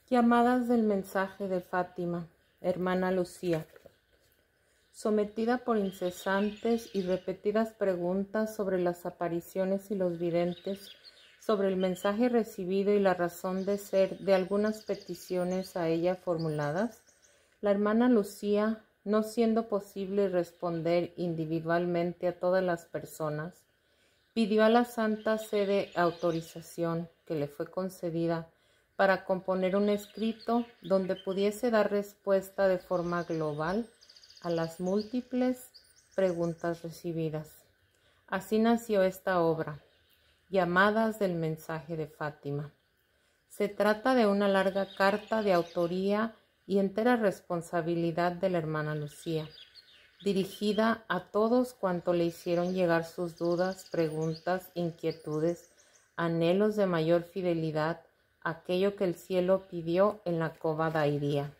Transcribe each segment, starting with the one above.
Llamadas del mensaje de Fátima, hermana Lucía. Sometida por incesantes y repetidas preguntas sobre las apariciones y los videntes, sobre el mensaje recibido y la razón de ser de algunas peticiones a ella formuladas, la hermana Lucía, no siendo posible responder individualmente a todas las personas, pidió a la Santa Sede autorización, que le fue concedida, para componer un escrito donde pudiese dar respuesta de forma global a las múltiples preguntas recibidas. Así nació esta obra, Llamadas del mensaje de Fátima. Se trata de una larga carta de autoría y entera responsabilidad de la hermana Lucía, dirigida a todos cuanto le hicieron llegar sus dudas, preguntas, inquietudes, anhelos de mayor fidelidad, aquello que el cielo pidió en la cova Dairía.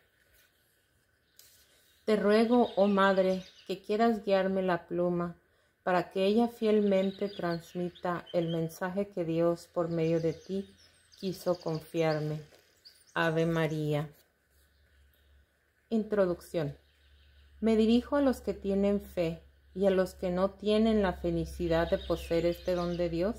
Te ruego, oh Madre, que quieras guiarme la pluma, para que ella fielmente transmita el mensaje que Dios, por medio de ti, quiso confiarme. Ave María. Introducción. Me dirijo a los que tienen fe y a los que no tienen la felicidad de poseer este don de Dios,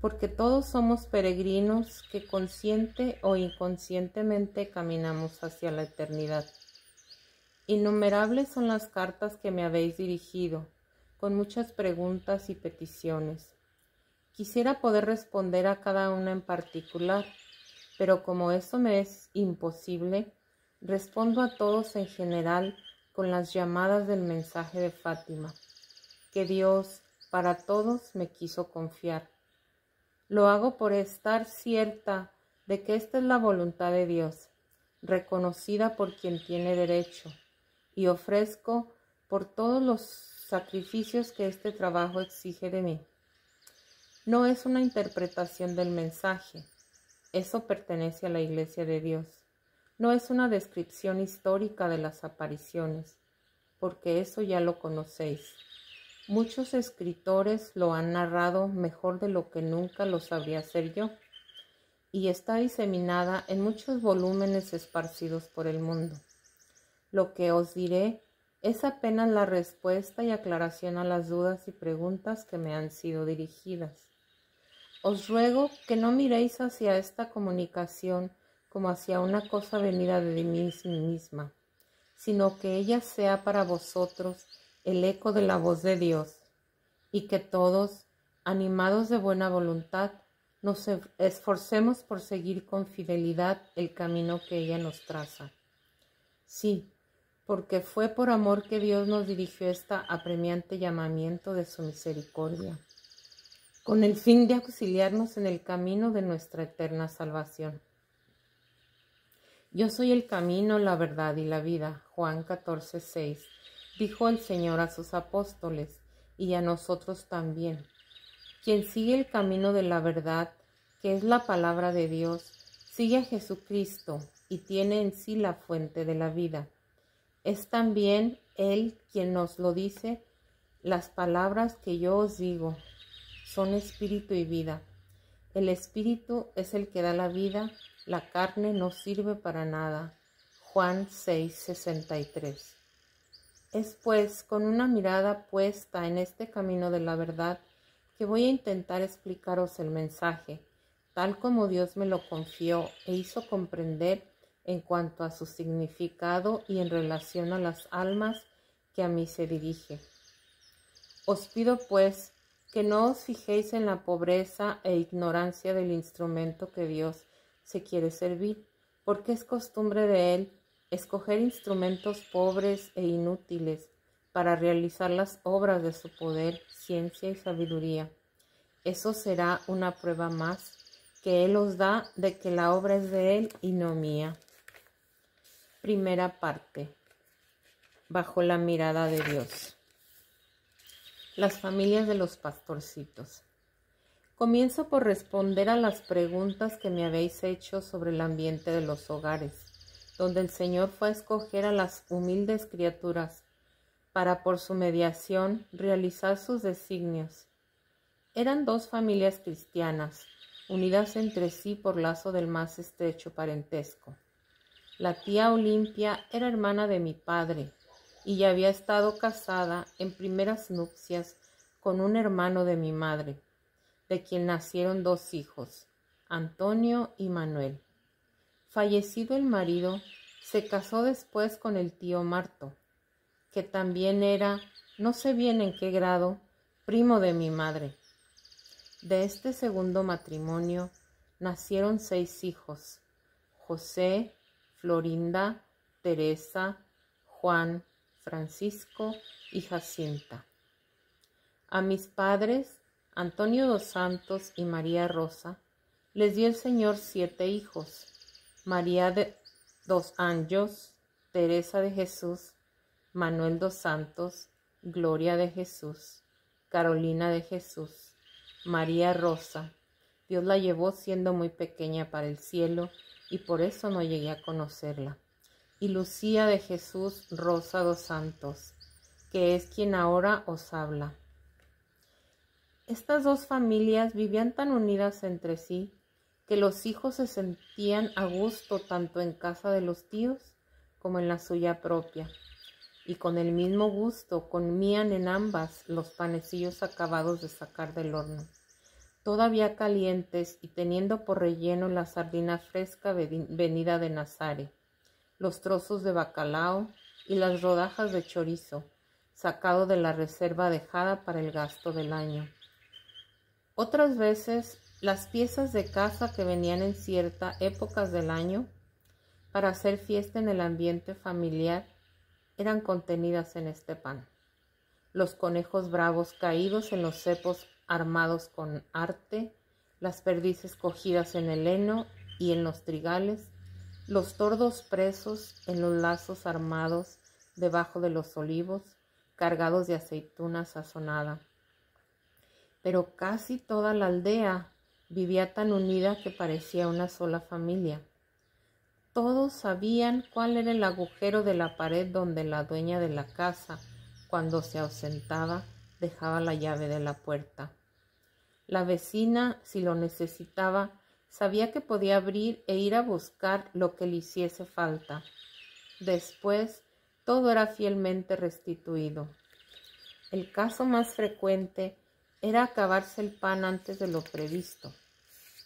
porque todos somos peregrinos que consciente o inconscientemente caminamos hacia la eternidad. Innumerables son las cartas que me habéis dirigido, con muchas preguntas y peticiones. Quisiera poder responder a cada una en particular, pero como eso me es imposible, respondo a todos en general con las llamadas del mensaje de Fátima, que Dios para todos me quiso confiar. Lo hago por estar cierta de que esta es la voluntad de Dios, reconocida por quien tiene derecho, y ofrezco por todos los sacrificios que este trabajo exige de mí. No es una interpretación del mensaje, eso pertenece a la Iglesia de Dios. No es una descripción histórica de las apariciones, porque eso ya lo conocéis. Muchos escritores lo han narrado mejor de lo que nunca lo sabría hacer yo, y está diseminada en muchos volúmenes esparcidos por el mundo. Lo que os diré es apenas la respuesta y aclaración a las dudas y preguntas que me han sido dirigidas. Os ruego que no miréis hacia esta comunicación como hacia una cosa venida de mí misma, sino que ella sea para vosotros el eco de la voz de Dios, y que todos, animados de buena voluntad, nos esforcemos por seguir con fidelidad el camino que ella nos traza. Sí, porque fue por amor que Dios nos dirigió este apremiante llamamiento de su misericordia, con el fin de auxiliarnos en el camino de nuestra eterna salvación. Yo soy el camino, la verdad y la vida. Juan 14:6. Dijo el Señor a sus apóstoles y a nosotros también. Quien sigue el camino de la verdad, que es la palabra de Dios, sigue a Jesucristo y tiene en sí la fuente de la vida. Es también Él quien nos lo dice: las palabras que yo os digo son espíritu y vida. El espíritu es el que da la vida, la carne no sirve para nada. Juan 6:63. Es pues con una mirada puesta en este camino de la verdad que voy a intentar explicaros el mensaje, tal como Dios me lo confió e hizo comprender en cuanto a su significado y en relación a las almas que a mí se dirigen. Os pido pues que no os fijéis en la pobreza e ignorancia del instrumento que Dios se quiere servir, porque es costumbre de Él escoger instrumentos pobres e inútiles para realizar las obras de su poder, ciencia y sabiduría. Eso será una prueba más que Él os da de que la obra es de Él y no mía. Primera parte. Bajo la mirada de Dios. Las familias de los pastorcitos. Comienzo por responder a las preguntas que me habéis hecho sobre el ambiente de los hogares, donde el Señor fue a escoger a las humildes criaturas para, por su mediación, realizar sus designios. Eran dos familias cristianas, unidas entre sí por lazo del más estrecho parentesco. La tía Olimpia era hermana de mi padre y ya había estado casada en primeras nupcias con un hermano de mi madre, de quien nacieron 2 hijos, Antonio y Manuel. Fallecido el marido, se casó después con el tío Marto, que también era, no sé bien en qué grado, primo de mi madre. De este segundo matrimonio nacieron 6 hijos: José, Florinda, Teresa, Juan, Francisco y Jacinta. A mis padres, Antonio dos Santos y María Rosa, les dio el Señor 7 hijos: María dos Anjos, Teresa de Jesús, Manuel dos Santos, Gloria de Jesús, Carolina de Jesús, María Rosa. Dios la llevó siendo muy pequeña para el cielo y por eso no llegué a conocerla. Y Lucía de Jesús Rosa dos Santos, que es quien ahora os habla. Estas 2 familias vivían tan unidas entre sí que los hijos se sentían a gusto tanto en casa de los tíos como en la suya propia, y con el mismo gusto comían en ambas los panecillos acabados de sacar del horno, todavía calientes y teniendo por relleno la sardina fresca venida de Nazare, los trozos de bacalao y las rodajas de chorizo, sacado de la reserva dejada para el gasto del año. Otras veces, las piezas de caza que venían en ciertas épocas del año para hacer fiesta en el ambiente familiar eran contenidas en este pan. Los conejos bravos caídos en los cepos armados con arte, las perdices cogidas en el heno y en los trigales, los tordos presos en los lazos armados debajo de los olivos, cargados de aceituna sazonada. Pero casi toda la aldea vivía tan unida que parecía una sola familia. Todos sabían cuál era el agujero de la pared donde la dueña de la casa, cuando se ausentaba, dejaba la llave de la puerta. La vecina, si lo necesitaba, sabía que podía abrir e ir a buscar lo que le hiciese falta. Después, todo era fielmente restituido. El caso más frecuente era acabarse el pan antes de lo previsto,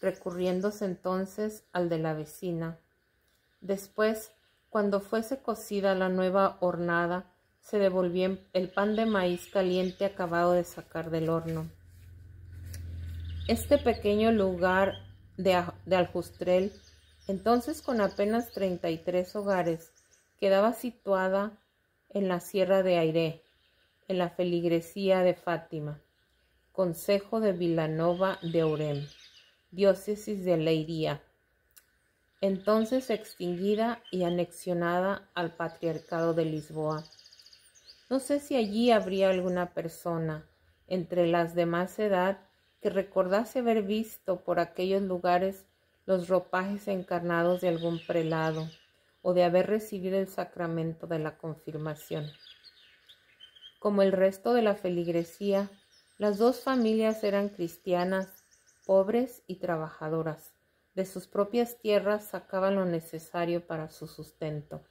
recurriéndose entonces al de la vecina. Después, cuando fuese cocida la nueva hornada, se devolvía el pan de maíz caliente acabado de sacar del horno. Este pequeño lugar de Aljustrel, entonces con apenas 33 hogares, quedaba situada en la Sierra de Airé, en la feligresía de Fátima, concejo de Vilanova de Orem, diócesis de Leiria, entonces extinguida y anexionada al Patriarcado de Lisboa. No sé si allí habría alguna persona, entre las de más edad, que recordase haber visto por aquellos lugares los ropajes encarnados de algún prelado, o de haber recibido el sacramento de la confirmación. Como el resto de la feligresía, las 2 familias eran cristianas, pobres y trabajadoras. De sus propias tierras sacaban lo necesario para su sustento.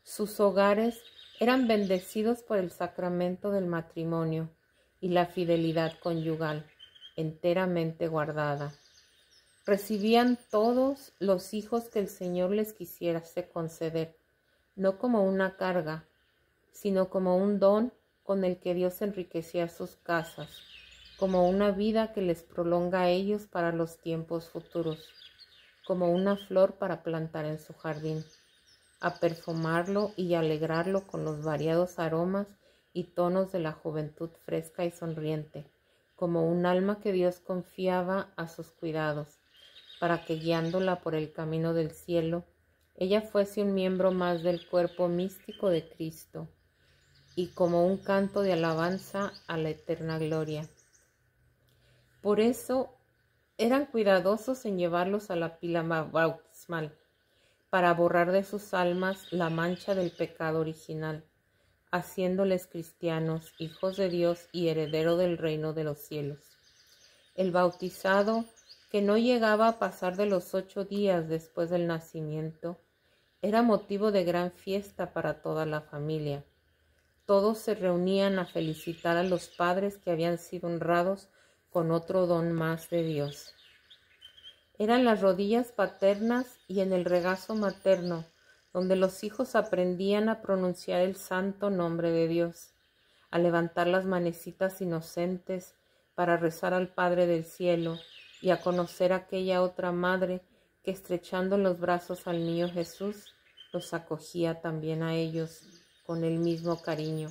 Sus hogares eran bendecidos por el sacramento del matrimonio y la fidelidad conyugal, enteramente guardada. Recibían todos los hijos que el Señor les quisiese conceder, no como una carga, sino como un don con el que Dios enriquecía sus casas, como una vida que les prolonga a ellos para los tiempos futuros, como una flor para plantar en su jardín, a perfumarlo y alegrarlo con los variados aromas y tonos de la juventud fresca y sonriente, como un alma que Dios confiaba a sus cuidados, para que guiándola por el camino del cielo, ella fuese un miembro más del cuerpo místico de Cristo, y como un canto de alabanza a la eterna gloria. Por eso eran cuidadosos en llevarlos a la pila bautismal, para borrar de sus almas la mancha del pecado original, haciéndoles cristianos, hijos de Dios y heredero del reino de los cielos. El bautizado que no llegaba a pasar de los 8 días después del nacimiento, era motivo de gran fiesta para toda la familia. Todos se reunían a felicitar a los padres que habían sido honrados con otro don más de Dios. Eran las rodillas paternas y en el regazo materno, donde los hijos aprendían a pronunciar el santo nombre de Dios, a levantar las manecitas inocentes para rezar al Padre del Cielo y a conocer a aquella otra madre que estrechando en los brazos al niño Jesús, los acogía también a ellos con el mismo cariño,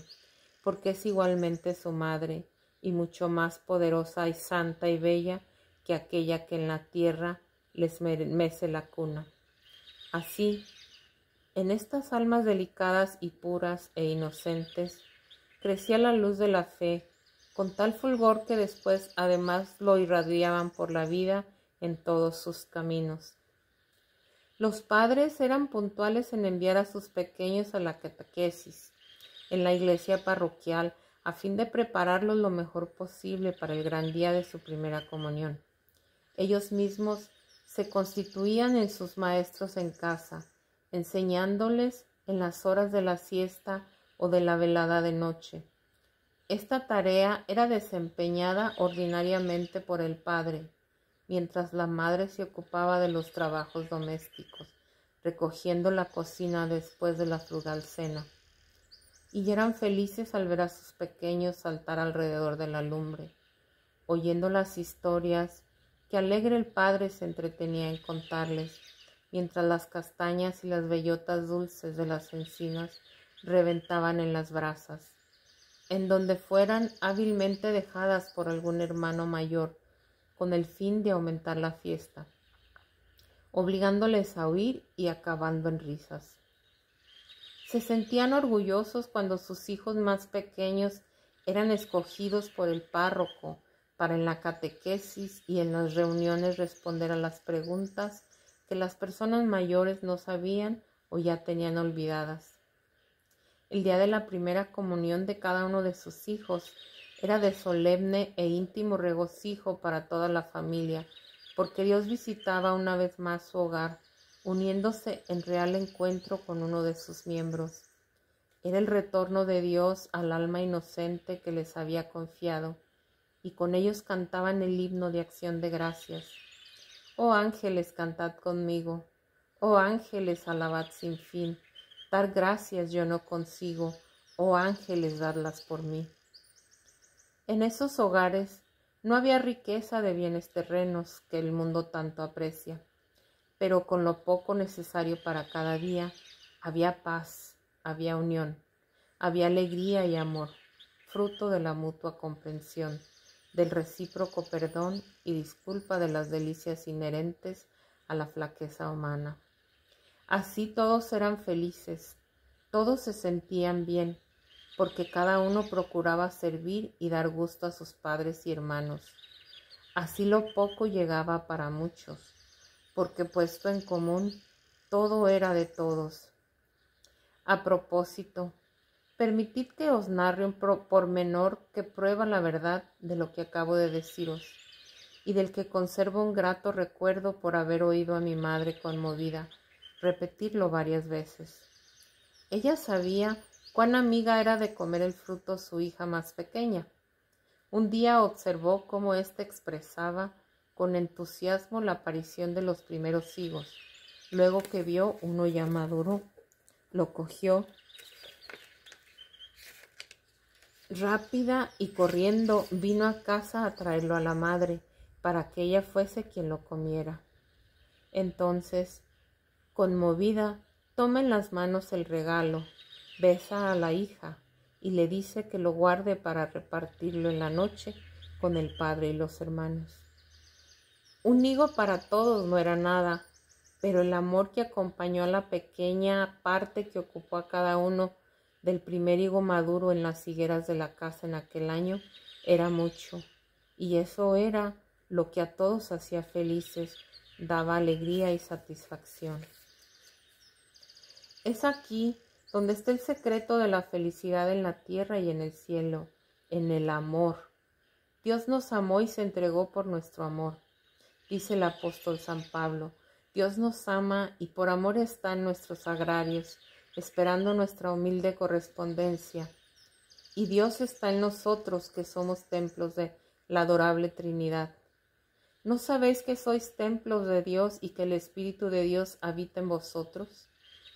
porque es igualmente su madre y mucho más poderosa y santa y bella que aquella que en la tierra les mece la cuna. Así, en estas almas delicadas y puras e inocentes, crecía la luz de la fe, con tal fulgor que después además lo irradiaban por la vida en todos sus caminos. Los padres eran puntuales en enviar a sus pequeños a la catequesis en la iglesia parroquial a fin de prepararlos lo mejor posible para el gran día de su primera comunión. Ellos mismos se constituían en sus maestros en casa, enseñándoles en las horas de la siesta o de la velada de noche. Esta tarea era desempeñada ordinariamente por el padre, mientras la madre se ocupaba de los trabajos domésticos, recogiendo la cocina después de la frugal cena. Y eran felices al ver a sus pequeños saltar alrededor de la lumbre, oyendo las historias que alegre el padre se entretenía en contarles, mientras las castañas y las bellotas dulces de las encinas reventaban en las brasas, en donde fueran hábilmente dejadas por algún hermano mayor, con el fin de aumentar la fiesta, obligándoles a huir y acabando en risas. Se sentían orgullosos cuando sus hijos más pequeños eran escogidos por el párroco para en la catequesis y en las reuniones responder a las preguntas que las personas mayores no sabían o ya tenían olvidadas. El día de la primera comunión de cada uno de sus hijos era de solemne e íntimo regocijo para toda la familia, porque Dios visitaba una vez más su hogar, uniéndose en real encuentro con uno de sus miembros. Era el retorno de Dios al alma inocente que les había confiado, y con ellos cantaban el himno de acción de gracias. Oh ángeles, cantad conmigo, oh ángeles, alabad sin fin, dar gracias yo no consigo, oh ángeles, dadlas por mí. En esos hogares no había riqueza de bienes terrenos que el mundo tanto aprecia, pero con lo poco necesario para cada día había paz, había unión, había alegría y amor, fruto de la mutua comprensión, del recíproco perdón y disculpa de las delicias inherentes a la flaqueza humana. Así todos eran felices, todos se sentían bien, porque cada uno procuraba servir y dar gusto a sus padres y hermanos. Así lo poco llegaba para muchos, porque puesto en común, todo era de todos. A propósito, permitid que os narre un pormenor que prueba la verdad de lo que acabo de deciros, y del que conservo un grato recuerdo por haber oído a mi madre conmovida repetirlo varias veces. Ella sabía cuán amiga era de comer el fruto su hija más pequeña. Un día observó cómo ésta expresaba con entusiasmo la aparición de los primeros higos. Luego que vio uno ya maduro, lo cogió rápida y corriendo vino a casa a traerlo a la madre para que ella fuese quien lo comiera. Entonces, conmovida, toma en las manos el regalo, besa a la hija y le dice que lo guarde para repartirlo en la noche con el padre y los hermanos. Un higo para todos no era nada, pero el amor que acompañó a la pequeña parte que ocupó a cada uno del primer higo maduro en las higueras de la casa en aquel año era mucho, y eso era lo que a todos hacía felices, daba alegría y satisfacción. Es aquí donde está el secreto de la felicidad en la tierra y en el cielo, en el amor. Dios nos amó y se entregó por nuestro amor. dice el apóstol San Pablo. Dios nos ama y por amor está en nuestros agrarios, esperando nuestra humilde correspondencia. Y Dios está en nosotros, que somos templos de la adorable Trinidad. ¿No sabéis que sois templos de Dios y que el Espíritu de Dios habita en vosotros?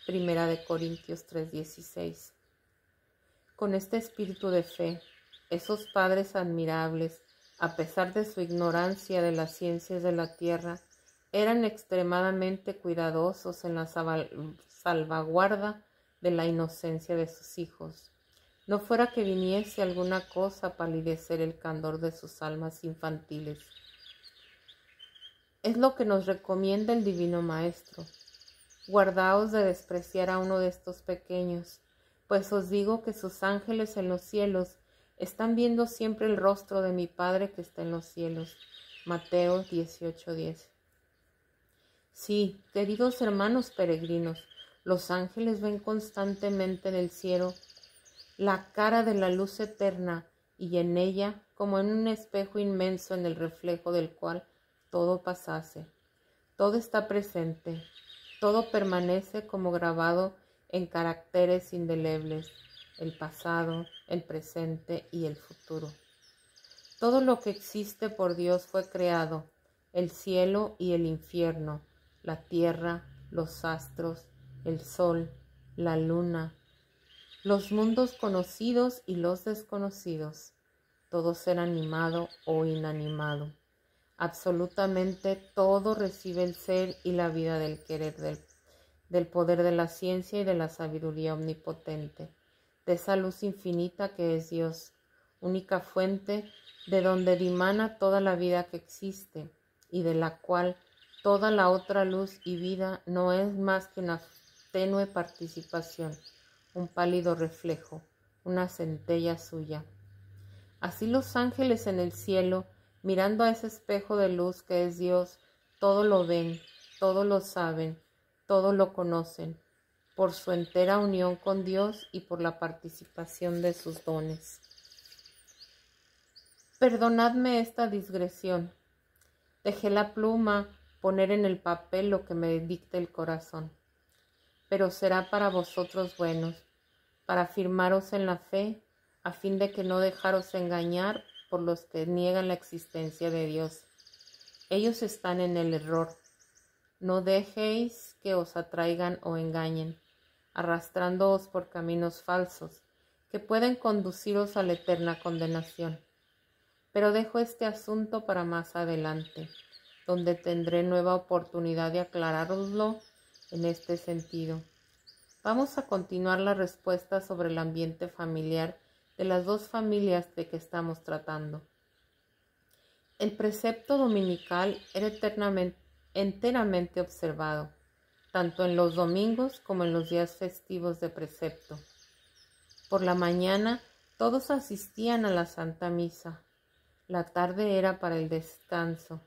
Primera de Corintios 3:16. Con este espíritu de fe, esos padres admirables, a pesar de su ignorancia de las ciencias de la tierra, eran extremadamente cuidadosos en la salvaguarda de la inocencia de sus hijos. No fuera que viniese alguna cosa a palidecer el candor de sus almas infantiles. Es lo que nos recomienda el Divino Maestro. Guardaos de despreciar a uno de estos pequeños, pues os digo que sus ángeles en los cielos están viendo siempre el rostro de mi Padre que está en los cielos. Mateo 18:10. Sí, queridos hermanos peregrinos, los ángeles ven constantemente en el cielo la cara de la luz eterna y en ella, como en un espejo inmenso en el reflejo del cual todo pasase. Todo está presente, todo permanece como grabado en caracteres indelebles, el pasado, el presente y el futuro. Todo lo que existe por Dios fue creado, el cielo y el infierno, la tierra, los astros, el sol, la luna, los mundos conocidos y los desconocidos, todo ser animado o inanimado. Absolutamente todo recibe el ser y la vida del querer, del poder de la ciencia y de la sabiduría omnipotente, de esa luz infinita que es Dios, única fuente de donde dimana toda la vida que existe y de la cual toda la otra luz y vida no es más que una tenue participación, un pálido reflejo, una centella suya. Así los ángeles en el cielo, mirando a ese espejo de luz que es Dios, todo lo ven, todo lo saben, todo lo conocen, por su entera unión con Dios y por la participación de sus dones. Perdonadme esta digresión. Dejé la pluma poner en el papel lo que me dicta el corazón. Pero será para vosotros buenos, para afirmaros en la fe, a fin de que no dejaros engañar por los que niegan la existencia de Dios. Ellos están en el error. No dejéis que os atraigan o engañen, arrastrándoos por caminos falsos, que pueden conduciros a la eterna condenación. Pero dejo este asunto para más adelante, donde tendré nueva oportunidad de aclarároslo en este sentido. Vamos a continuar la respuesta sobre el ambiente familiar de las dos familias de que estamos tratando. El precepto dominical era enteramente observado, tanto en los domingos como en los días festivos de precepto. Por la mañana todos asistían a la Santa Misa. La tarde era para el descanso.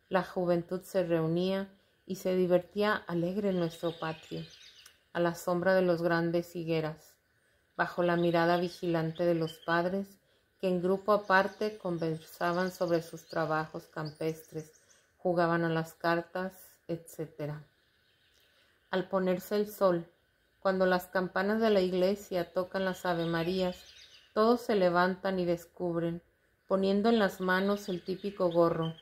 La juventud se reunía y se divertía alegre en nuestro patio, a la sombra de los grandes higueras, bajo la mirada vigilante de los padres, que en grupo aparte conversaban sobre sus trabajos campestres, jugaban a las cartas, etc. Al ponerse el sol, cuando las campanas de la iglesia tocan las avemarías, todos se levantan y descubren, poniendo en las manos el típico gorro,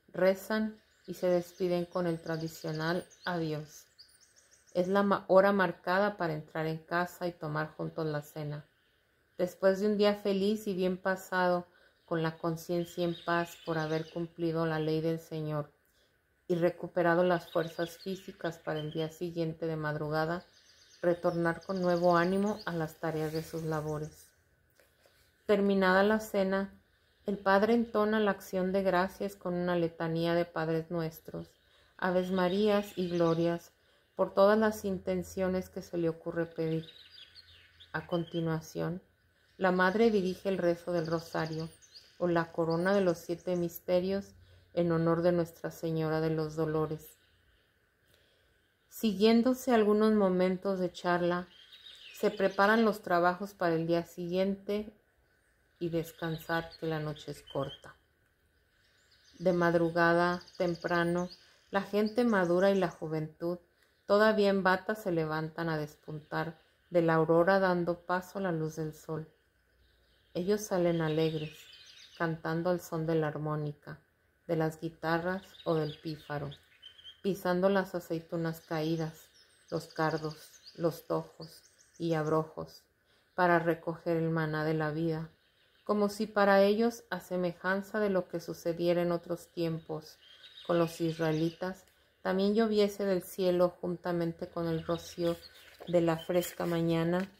rezan y se despiden con el tradicional adiós. Es la hora marcada para entrar en casa y tomar juntos la cena. Después de un día feliz y bien pasado, con la conciencia en paz por haber cumplido la ley del Señor y recuperado las fuerzas físicas para el día siguiente de madrugada, retornar con nuevo ánimo a las tareas de sus labores. Terminada la cena, el Padre entona la acción de gracias con una letanía de Padres Nuestros, Aves Marías y Glorias, por todas las intenciones que se le ocurre pedir. A continuación, la Madre dirige el rezo del Rosario, o la corona de los 7 misterios, en honor de Nuestra Señora de los Dolores. Siguiéndose algunos momentos de charla, se preparan los trabajos para el día siguiente y descansar, que la noche es corta. De madrugada, temprano, la gente madura y la juventud, todavía en bata, se levantan a despuntar de la aurora dando paso a la luz del sol. Ellos salen alegres, cantando al son de la armónica, de las guitarras o del pífaro, pisando las aceitunas caídas, los cardos, los tojos y abrojos, para recoger el maná de la vida, como si para ellos, a semejanza de lo que sucediera en otros tiempos con los israelitas, también lloviese del cielo juntamente con el rocío de la fresca mañana.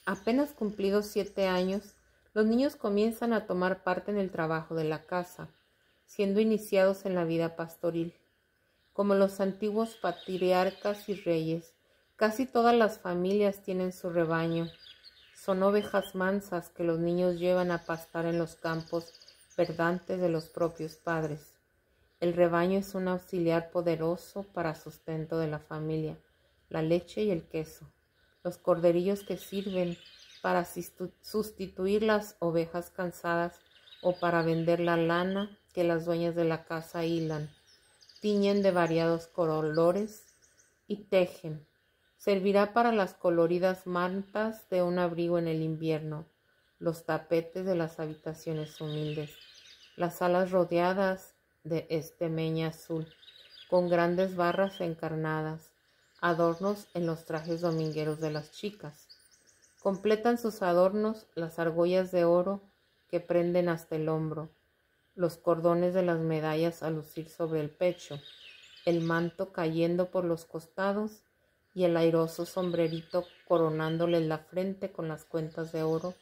Apenas cumplidos 7 años, los niños comienzan a tomar parte en el trabajo de la casa, siendo iniciados en la vida pastoril. Como los antiguos patriarcas y reyes, casi todas las familias tienen su rebaño. Son ovejas mansas que los niños llevan a pastar en los campos verdantes de los propios padres. El rebaño es un auxiliar poderoso para sustento de la familia, la leche y el queso, los corderillos que sirven para sustituir las ovejas cansadas o para vender la lana que las dueñas de la casa hilan, tiñen de variados colores y tejen. Servirá para las coloridas mantas de un abrigo en el invierno, los tapetes de las habitaciones humildes, las salas rodeadas de estemeña azul, con grandes barras encarnadas, adornos en los trajes domingueros de las chicas. Completan sus adornos las argollas de oro que prenden hasta el hombro, los cordones de las medallas a lucir sobre el pecho, el manto cayendo por los costados y el airoso sombrerito coronándole la frente con las cuentas de oro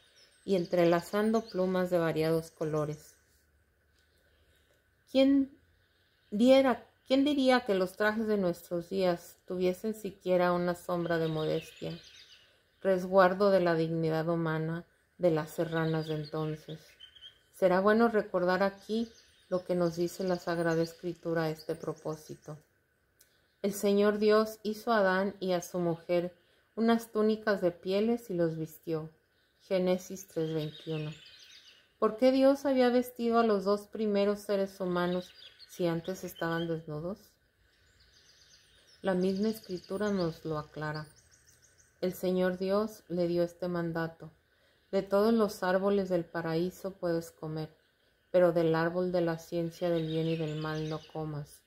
y entrelazando plumas de variados colores. ¿Quién diría que los trajes de nuestros días tuviesen siquiera una sombra de modestia, resguardo de la dignidad humana de las serranas de entonces? Será bueno recordar aquí lo que nos dice la Sagrada Escritura a este propósito. El Señor Dios hizo a Adán y a su mujer unas túnicas de pieles y los vistió. Génesis 3:21. ¿Por qué Dios había vestido a los dos primeros seres humanos si antes estaban desnudos? La misma Escritura nos lo aclara. El Señor Dios le dio este mandato: de todos los árboles del paraíso puedes comer, pero del árbol de la ciencia del bien y del mal no comas,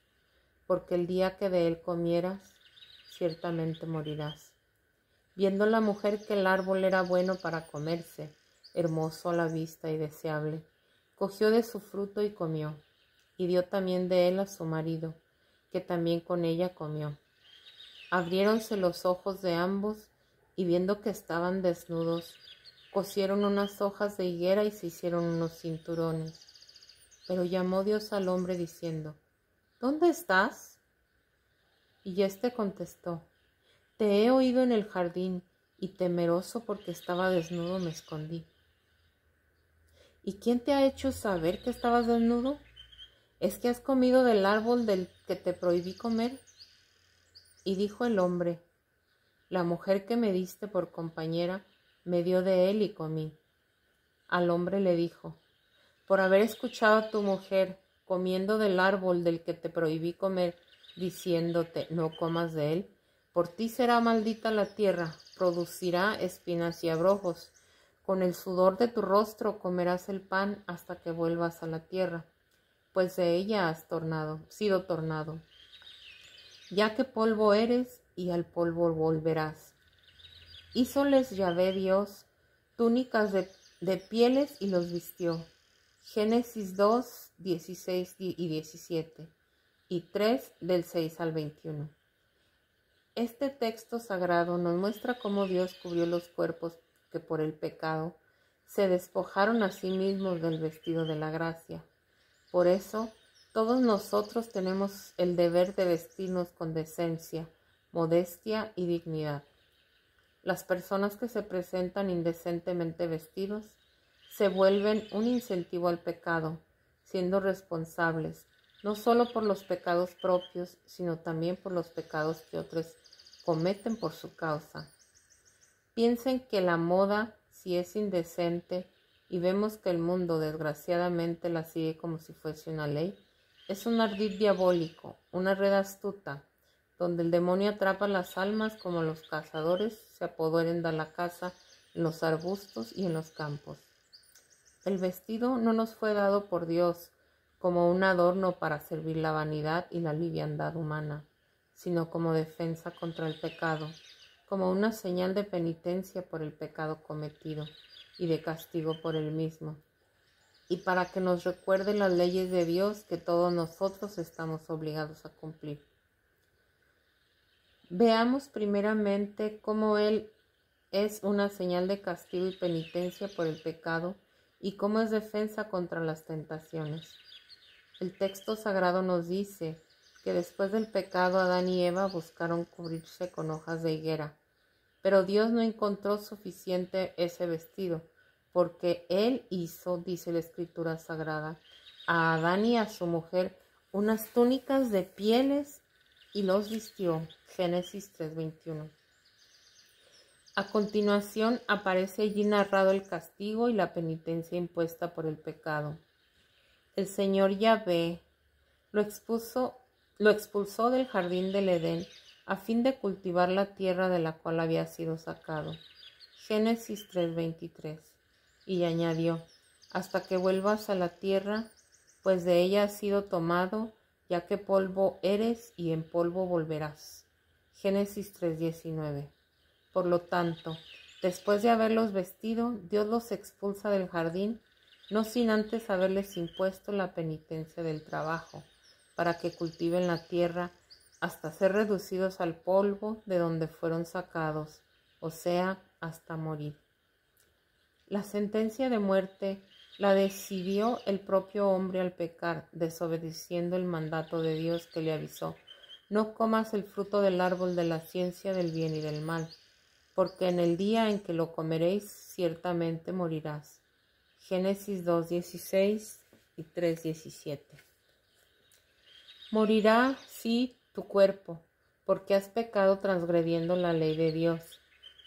porque el día que de él comieras, ciertamente morirás. Viendo la mujer que el árbol era bueno para comerse, hermoso a la vista y deseable, cogió de su fruto y comió, y dio también de él a su marido, que también con ella comió. Abriéronse los ojos de ambos, y viendo que estaban desnudos, cosieron unas hojas de higuera y se hicieron unos cinturones. Pero llamó Dios al hombre diciendo: ¿Dónde estás? Y éste contestó: Te he oído en el jardín, y temeroso porque estaba desnudo me escondí. ¿Y quién te ha hecho saber que estabas desnudo? ¿Es que has comido del árbol del que te prohibí comer? Y dijo el hombre: La mujer que me diste por compañera me dio de él y comí. Al hombre le dijo: Por haber escuchado a tu mujer comiendo del árbol del que te prohibí comer, diciéndote: no comas de él, por ti será maldita la tierra, producirá espinas y abrojos. Con el sudor de tu rostro comerás el pan hasta que vuelvas a la tierra, pues de ella has sido tornado. Ya que polvo eres, y al polvo volverás. Hízoles Yahvé Dios túnicas de pieles y los vistió. Génesis 2, 16 y 17 y 3 del 6 al 21. Este texto sagrado nos muestra cómo Dios cubrió los cuerpos que por el pecado se despojaron a sí mismos del vestido de la gracia. Por eso, todos nosotros tenemos el deber de vestirnos con decencia, modestia y dignidad. Las personas que se presentan indecentemente vestidos se vuelven un incentivo al pecado, siendo responsables no solo por los pecados propios, sino también por los pecados que otros cometen por su causa. Piensen que la moda, si es indecente, y vemos que el mundo desgraciadamente la sigue como si fuese una ley, es un ardid diabólico, una red astuta, donde el demonio atrapa las almas como los cazadores se apoderan de la caza en los arbustos y en los campos. El vestido no nos fue dado por Dios como un adorno para servir la vanidad y la liviandad humana, sino como defensa contra el pecado, como una señal de penitencia por el pecado cometido y de castigo por él mismo, y para que nos recuerde las leyes de Dios que todos nosotros estamos obligados a cumplir. Veamos primeramente cómo Él es una señal de castigo y penitencia por el pecado y cómo es defensa contra las tentaciones. El texto sagrado nos dice que después del pecado Adán y Eva buscaron cubrirse con hojas de higuera, pero Dios no encontró suficiente ese vestido, porque Él hizo, dice la Escritura Sagrada, a Adán y a su mujer unas túnicas de pieles y los vistió. Génesis 3:21. A continuación aparece allí narrado el castigo y la penitencia impuesta por el pecado. El Señor Yahvé lo expulsó del jardín del Edén a fin de cultivar la tierra de la cual había sido sacado. Génesis 3:23. Y añadió, hasta que vuelvas a la tierra, pues de ella has sido tomado, ya que polvo eres y en polvo volverás. Génesis 3:19. Por lo tanto, después de haberlos vestido, Dios los expulsa del jardín, no sin antes haberles impuesto la penitencia del trabajo, para que cultiven la tierra hasta ser reducidos al polvo de donde fueron sacados, o sea, hasta morir. La sentencia de muerte la decidió el propio hombre al pecar, desobedeciendo el mandato de Dios que le avisó: no comas el fruto del árbol de la ciencia del bien y del mal, porque en el día en que lo comeréis ciertamente morirás. Génesis 2:16 y 3:17. Morirá, sí, tu cuerpo, porque has pecado transgrediendo la ley de Dios,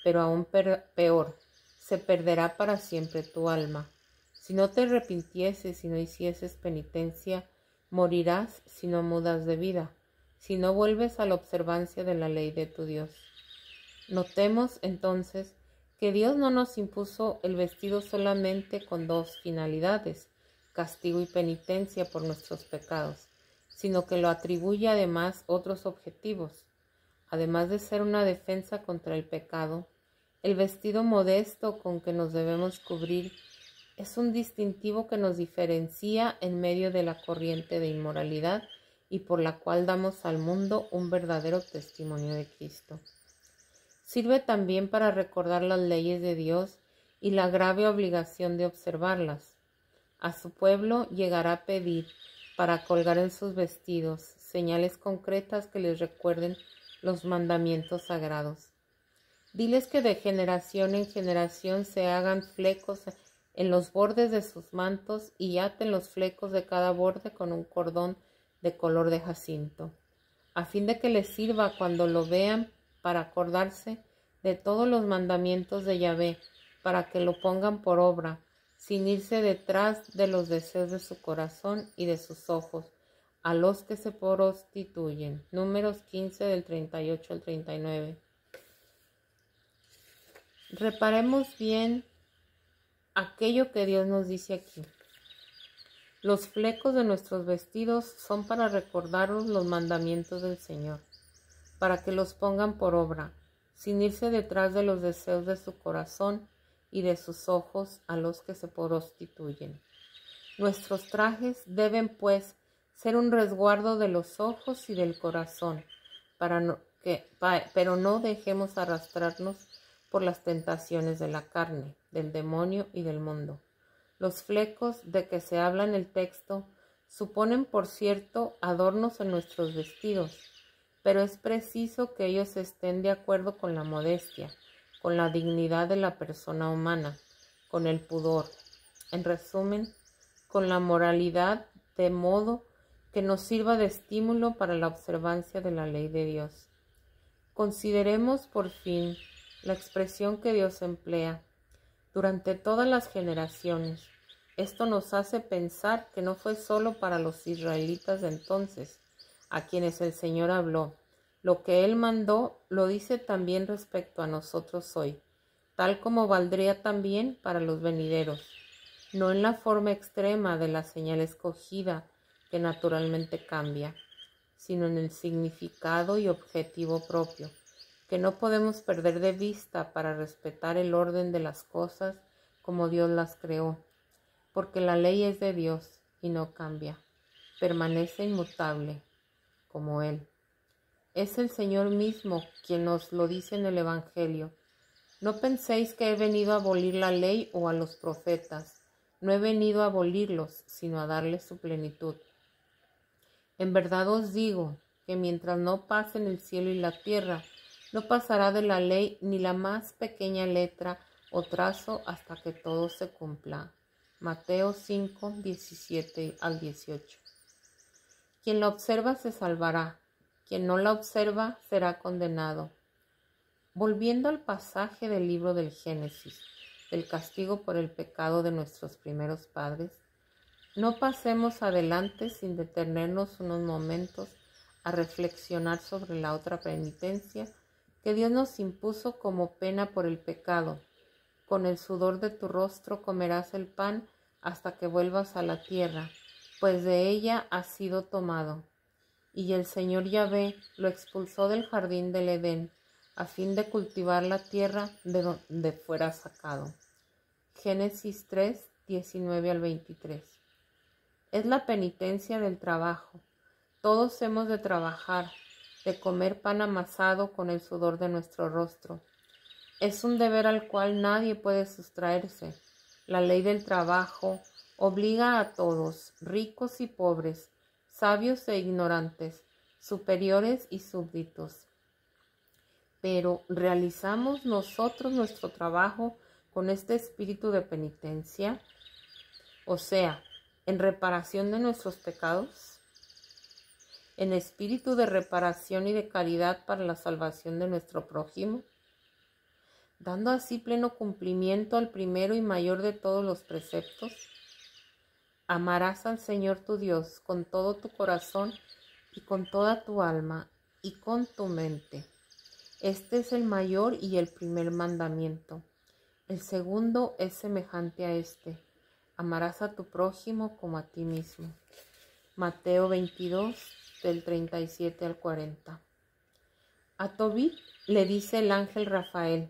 pero aún peor, se perderá para siempre tu alma. Si no te arrepintieses y no hicieses penitencia, morirás si no mudas de vida, si no vuelves a la observancia de la ley de tu Dios. Notemos entonces que Dios no nos impuso el vestido solamente con dos finalidades, castigo y penitencia por nuestros pecados, sino que lo atribuye además otros objetivos. Además de ser una defensa contra el pecado, el vestido modesto con que nos debemos cubrir es un distintivo que nos diferencia en medio de la corriente de inmoralidad y por la cual damos al mundo un verdadero testimonio de Cristo. Sirve también para recordar las leyes de Dios y la grave obligación de observarlas. A su pueblo llegará a pedir, para colgar en sus vestidos, señales concretas que les recuerden los mandamientos sagrados. Diles que de generación en generación se hagan flecos en los bordes de sus mantos y aten los flecos de cada borde con un cordón de color de jacinto, a fin de que les sirva cuando lo vean para acordarse de todos los mandamientos de Yahvé, para que lo pongan por obra, sin irse detrás de los deseos de su corazón y de sus ojos, a los que se prostituyen. Números 15 del 38 al 39. Reparemos bien aquello que Dios nos dice aquí. Los flecos de nuestros vestidos son para recordaros los mandamientos del Señor, para que los pongan por obra, sin irse detrás de los deseos de su corazón y de sus ojos a los que se prostituyen. Nuestros trajes deben, pues, ser un resguardo de los ojos y del corazón, pero no dejemos arrastrarnos por las tentaciones de la carne, del demonio y del mundo. Los flecos de que se habla en el texto suponen, por cierto, adornos en nuestros vestidos, pero es preciso que ellos estén de acuerdo con la modestia, con la dignidad de la persona humana, con el pudor, en resumen, con la moralidad, de modo que nos sirva de estímulo para la observancia de la ley de Dios. Consideremos, por fin, la expresión que Dios emplea: durante todas las generaciones. Esto nos hace pensar que no fue solo para los israelitas de entonces, a quienes el Señor habló. Lo que Él mandó lo dice también respecto a nosotros hoy, tal como valdría también para los venideros, no en la forma extrema de la señal escogida que naturalmente cambia, sino en el significado y objetivo propio, que no podemos perder de vista para respetar el orden de las cosas como Dios las creó, porque la ley es de Dios y no cambia, permanece inmutable como Él. Es el Señor mismo quien nos lo dice en el Evangelio. No penséis que he venido a abolir la ley o a los profetas. No he venido a abolirlos, sino a darles su plenitud. En verdad os digo que mientras no pasen el cielo y la tierra, no pasará de la ley ni la más pequeña letra o trazo hasta que todo se cumpla. Mateo 5, 17 al 18. Quien la observa se salvará, quien no la observa será condenado. Volviendo al pasaje del libro del Génesis, del castigo por el pecado de nuestros primeros padres, no pasemos adelante sin detenernos unos momentos a reflexionar sobre la otra penitencia que Dios nos impuso como pena por el pecado. Con el sudor de tu rostro comerás el pan hasta que vuelvas a la tierra, pues de ella has sido tomado. Y el Señor Yahvé lo expulsó del jardín del Edén, a fin de cultivar la tierra de donde fuera sacado. Génesis 3, 19 al 23. Es la penitencia del trabajo. Todos hemos de trabajar, de comer pan amasado con el sudor de nuestro rostro. Es un deber al cual nadie puede sustraerse. La ley del trabajo obliga a todos, ricos y pobres, sabios e ignorantes, superiores y súbditos. Pero ¿realizamos nosotros nuestro trabajo con este espíritu de penitencia? O sea, en reparación de nuestros pecados, en espíritu de reparación y de caridad para la salvación de nuestro prójimo, dando así pleno cumplimiento al primero y mayor de todos los preceptos. Amarás al Señor tu Dios con todo tu corazón y con toda tu alma y con tu mente. Este es el mayor y el primer mandamiento. El segundo es semejante a este: amarás a tu prójimo como a ti mismo. Mateo 22, del 37 al 40. A Tobit le dice el ángel Rafael: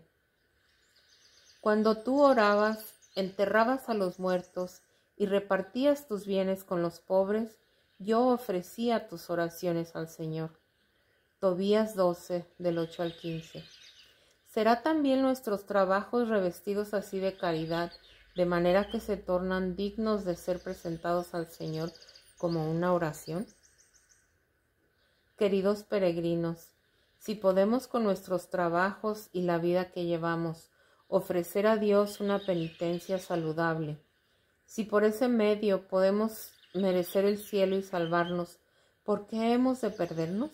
cuando tú orabas, enterrabas a los muertos y repartías tus bienes con los pobres, yo ofrecía tus oraciones al Señor. Tobías 12, del 8 al 15. ¿Será también nuestros trabajos revestidos así de caridad, de manera que se tornan dignos de ser presentados al Señor como una oración? Queridos peregrinos, si podemos con nuestros trabajos y la vida que llevamos ofrecer a Dios una penitencia saludable, si por ese medio podemos merecer el cielo y salvarnos, ¿por qué hemos de perdernos?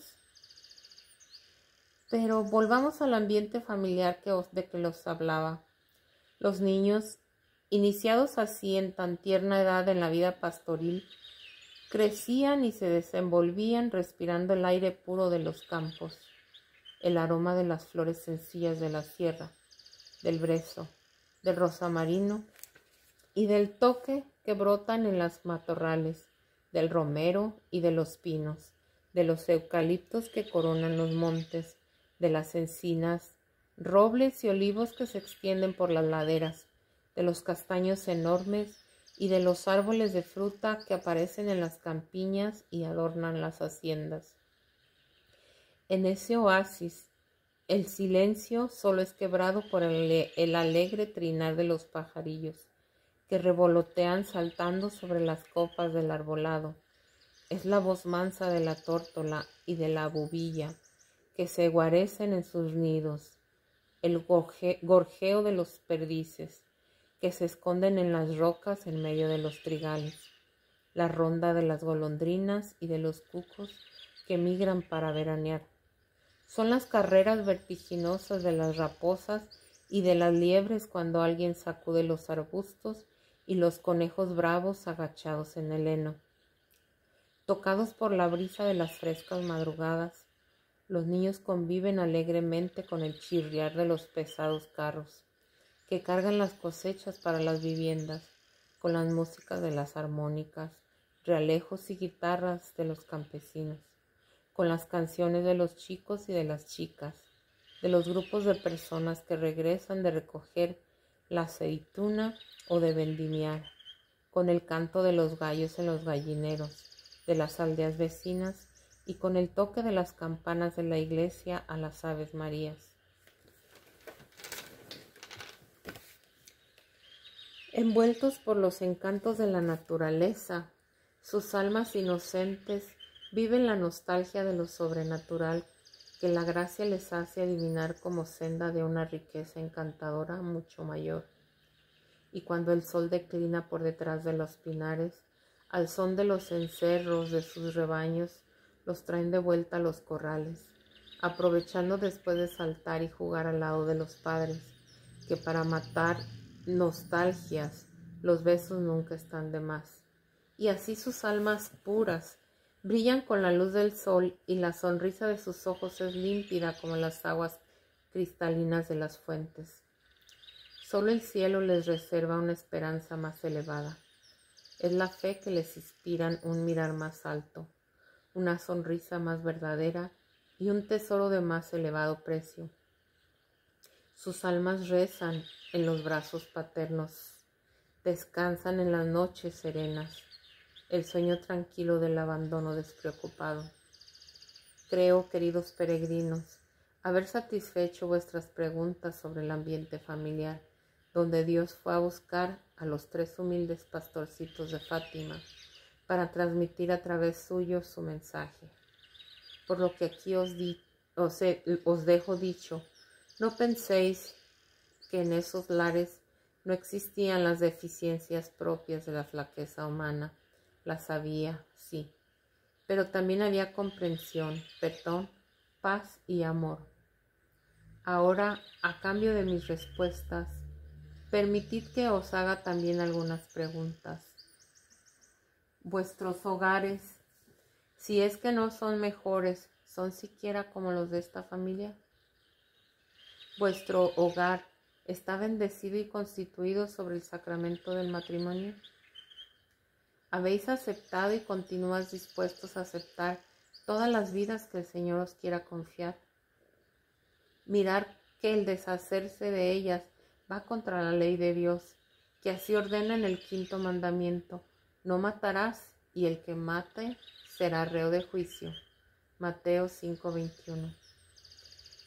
Pero volvamos al ambiente familiar de que los hablaba. Los niños, iniciados así en tan tierna edad en la vida pastoril, crecían y se desenvolvían respirando el aire puro de los campos, el aroma de las flores sencillas de la sierra, del brezo, del rosamarino y del toque que brotan en las matorrales, del romero y de los pinos, de los eucaliptos que coronan los montes, de las encinas, robles y olivos que se extienden por las laderas, de los castaños enormes y de los árboles de fruta que aparecen en las campiñas y adornan las haciendas. En ese oasis, el silencio solo es quebrado por el alegre trinar de los pajarillos, que revolotean saltando sobre las copas del arbolado. Es la voz mansa de la tórtola y de la bubilla, que se guarecen en sus nidos, el gorjeo de los perdices, que se esconden en las rocas en medio de los trigales, la ronda de las golondrinas y de los cucos que migran para veranear. Son las carreras vertiginosas de las raposas y de las liebres cuando alguien sacude los arbustos y los conejos bravos agachados en el heno. Tocados por la brisa de las frescas madrugadas, los niños conviven alegremente con el chirriar de los pesados carros que cargan las cosechas para las viviendas, con las músicas de las armónicas, realejos y guitarras de los campesinos, con las canciones de los chicos y de las chicas, de los grupos de personas que regresan de recoger la aceituna o de vendimiar, con el canto de los gallos en los gallineros de las aldeas vecinas y con el toque de las campanas de la iglesia a las Aves Marías. Envueltos por los encantos de la naturaleza, sus almas inocentes viven la nostalgia de lo sobrenatural que la gracia les hace adivinar como senda de una riqueza encantadora mucho mayor. Y cuando el sol declina por detrás de los pinares, al son de los cencerros de sus rebaños, los traen de vuelta a los corrales, aprovechando después de saltar y jugar al lado de los padres, que para matar nostalgias los besos nunca están de más. Y así sus almas puras brillan con la luz del sol y la sonrisa de sus ojos es límpida como las aguas cristalinas de las fuentes. Solo el cielo les reserva una esperanza más elevada. Es la fe que les inspiran un mirar más alto, una sonrisa más verdadera y un tesoro de más elevado precio. Sus almas rezan en los brazos paternos, descansan en las noches serenas, el sueño tranquilo del abandono despreocupado. Creo, queridos peregrinos, haber satisfecho vuestras preguntas sobre el ambiente familiar, donde Dios fue a buscar a los 3 humildes pastorcitos de Fátima para transmitir a través suyo su mensaje. Por lo que aquí os dejo dicho, no penséis que en esos lares no existían las deficiencias propias de la flaqueza humana. Las había, sí, pero también había comprensión, perdón, paz y amor. Ahora, a cambio de mis respuestas, permitid que os haga también algunas preguntas. Vuestros hogares, si es que no son mejores, ¿son siquiera como los de esta familia? ¿Vuestro hogar está bendecido y constituido sobre el sacramento del matrimonio? ¿Habéis aceptado y continúas dispuestos a aceptar todas las vidas que el Señor os quiera confiar? Mirar que el deshacerse de ellas va contra la ley de Dios, que así ordena en el 5º mandamiento: no matarás, y el que mate será reo de juicio. Mateo 5:21.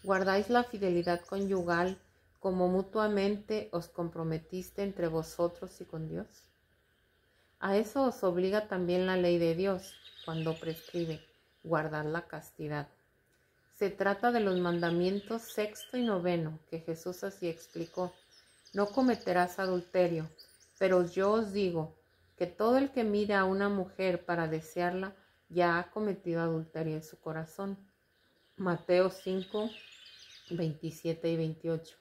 ¿Guardáis la fidelidad conyugal como mutuamente os comprometiste entre vosotros y con Dios? A eso os obliga también la ley de Dios, cuando prescribe guardar la castidad. Se trata de los mandamientos 6º y 9º, que Jesús así explicó: no cometerás adulterio, pero yo os digo que todo el que mira a una mujer para desearla ya ha cometido adulterio en su corazón. Mateo 5, 27 y 28.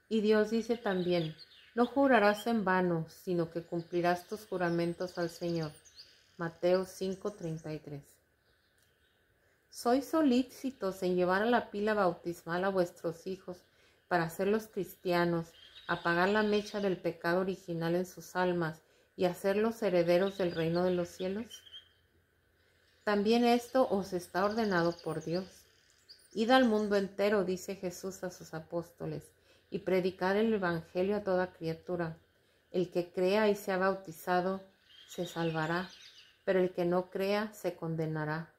Y Dios dice también: no jurarás en vano, sino que cumplirás tus juramentos al Señor. Mateo 5, 33. ¿Sois solícitos en llevar a la pila bautismal a vuestros hijos para hacerlos cristianos, apagar la mecha del pecado original en sus almas y hacerlos herederos del reino de los cielos? También esto os está ordenado por Dios. Id al mundo entero, dice Jesús a sus apóstoles, y predicad el evangelio a toda criatura. El que crea y sea bautizado se salvará, pero el que no crea se condenará.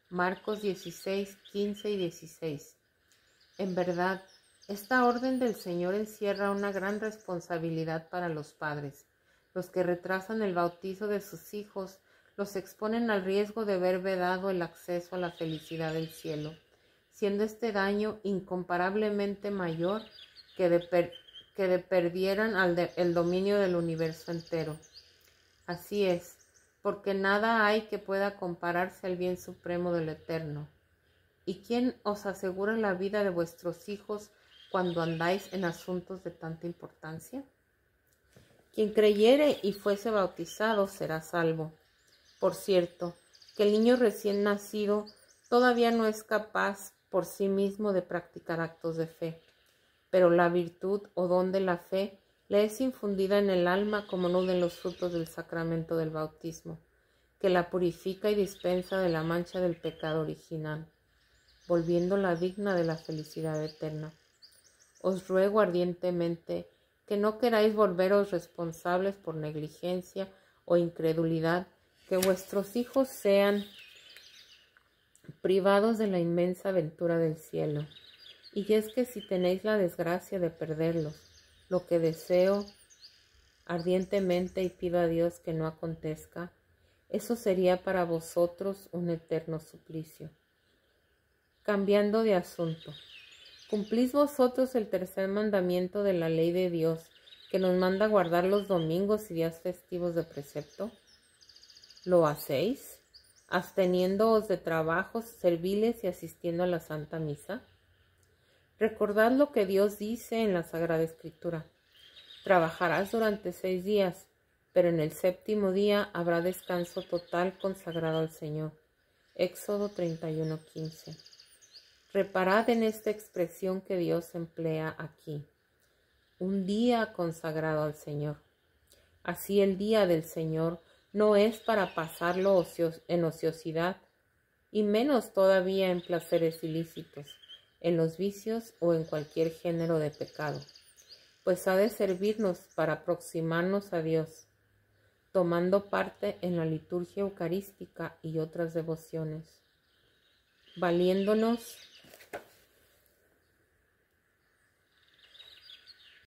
Marcos 16, 15 y 16. En verdad, esta orden del Señor encierra una gran responsabilidad para los padres. Los que retrasan el bautizo de sus hijos los exponen al riesgo de ver vedado el acceso a la felicidad del cielo, siendo este daño incomparablemente mayor que de perdieran el dominio del universo entero. Así es, porque nada hay que pueda compararse al bien supremo del Eterno. ¿Y quién os asegura la vida de vuestros hijos cuando andáis en asuntos de tanta importancia? Quien creyere y fuese bautizado será salvo. Por cierto, que el niño recién nacido todavía no es capaz por sí mismo de practicar actos de fe, pero la virtud o don de la fe le es infundida en el alma como uno de los frutos del sacramento del bautismo, que la purifica y dispensa de la mancha del pecado original, volviéndola digna de la felicidad eterna. Os ruego ardientemente que no queráis volveros responsables por negligencia o incredulidad, que vuestros hijos sean privados de la inmensa ventura del cielo. Y es que si tenéis la desgracia de perderlos, lo que deseo ardientemente y pido a Dios que no acontezca, eso sería para vosotros un eterno suplicio. Cambiando de asunto, ¿cumplís vosotros el tercer mandamiento de la ley de Dios, que nos manda guardar los domingos y días festivos de precepto? ¿Lo hacéis, absteniéndoos de trabajos serviles y asistiendo a la Santa Misa? Recordad lo que Dios dice en la Sagrada Escritura. Trabajarás durante 6 días, pero en el 7º día habrá descanso total consagrado al Señor. Éxodo 31:15. Reparad en esta expresión que Dios emplea aquí. Un día consagrado al Señor. Así el día del Señor no es para pasarlo en ociosidad, y menos todavía en placeres ilícitos, en los vicios o en cualquier género de pecado, pues ha de servirnos para aproximarnos a Dios, tomando parte en la liturgia eucarística y otras devociones, valiéndonos